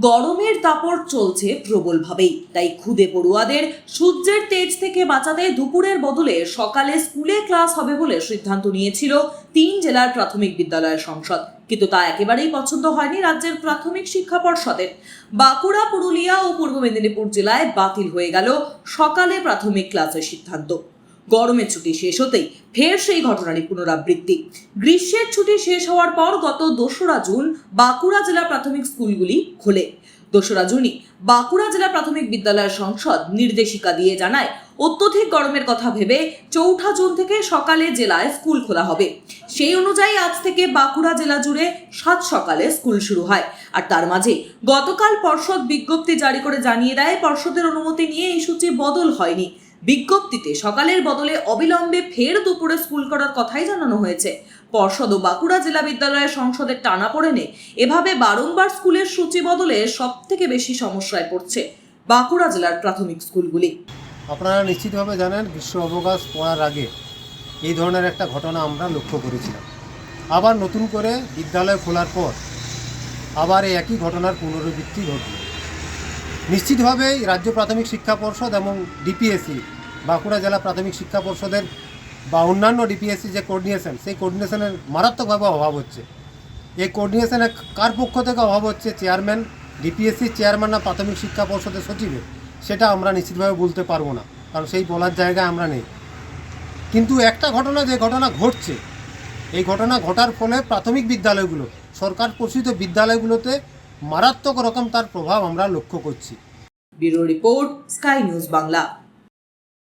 গরমের দাপট চলছে প্রবলভাবেই, তাই খুদে পড়ুয়াদের সূর্যের তেজ থেকে বাঁচাতে দুপুরের বদলে সকালে স্কুলে ক্লাস হবে বলে সিদ্ধান্ত নিয়েছিল 3 জেলার প্রাথমিক বিদ্যালয়ের সংসদ। কিন্তু তা একেবারেই পছন্দ হয়নি রাজ্যের প্রাথমিক শিক্ষা পর্ষদের। বাঁকুড়া, পুরুলিয়া ও পূর্ব মেদিনীপুর জেলায় বাতিল হয়ে গেল সকালে প্রাথমিক ক্লাসের সিদ্ধান্ত। গরমের ছুটি শেষ হতেই ফের সেই ঘটনারই পুনরাবৃত্তি। গ্রীষ্মের ছুটি শেষ হওয়ার পর গত 2রা জুন বাঁকুড়া জেলা প্রাথমিক স্কুলগুলি খোলে। 2রা জুনই বাঁকুড়া জেলা প্রাথমিক বিদ্যালয়ের সংসদ নির্দেশিকা দিয়ে জানায়, অত্যধিক গরমের কথা ভেবে 4ঠা জুন থেকে সকালে জেলায় স্কুল খোলা হবে। সেই অনুযায়ী আজ থেকে বাঁকুড়া জেলা জুড়ে 7 সকালে স্কুল শুরু হয়। আর তার মাঝে গতকাল পর্ষদ বিজ্ঞপ্তি জারি করে জানিয়ে দেয়, পর্ষদের অনুমতি নিয়ে এই সূচি বদল হয়নি। বিজ্ঞপ্তিতে সকালের বদলে অবিলম্বে ফের দুপুরে স্কুল করার কথাই জানানো হয়েছে। পর্ষদ ও বাঁকুড়া জেলা বিদ্যালয়ের সংসদের টানাপোড়েনে এভাবে বারংবার স্কুলের সূচি বদলে সব থেকে বেশি সমস্যায় পড়ছে বাঁকুড়া জেলার প্রাথমিক স্কুলগুলি। আপনারা নিশ্চিতভাবে জানেন, গ্রীষ্ম অবকাশ পড়ার আগে এই ধরনের একটা ঘটনা আমরা লক্ষ্য করেছিলাম। আবার নতুন করে বিদ্যালয় খোলার পর আবার এই একই ঘটনার পুনরাবৃত্তি ঘটল। নিশ্চিতভাবেই রাজ্য প্রাথমিক শিক্ষা পর্ষদ এবং ডিপিএসসি, বাঁকুড়া জেলা প্রাথমিক শিক্ষা পর্ষদের বা অন্যান্য ডিপিএসসি যে কোঅর্ডিনেশন, সেই কোঅর্ডিনেশনের মারাত্মকভাবে অভাব হচ্ছে। এই কোঅর্ডিনেশনের কার পক্ষ থেকে অভাব হচ্ছে, চেয়ারম্যান, ডিপিএসসি চেয়ারম্যান না প্রাথমিক শিক্ষা পর্ষদের সচিবের, সেটা আমরা নিশ্চিতভাবে বলতে পারবো না, কারণ সেই বলার জায়গায় আমরা নেই। কিন্তু একটা ঘটনা, যে ঘটনা ঘটছে, এই ঘটনা ঘটার ফলে প্রাথমিক বিদ্যালয়গুলো, সরকার পোষিত বিদ্যালয়গুলোতে মারাত্মক রকম তার প্রভাব আমরা লক্ষ্য করছি। Bureau report, sky news Bangla.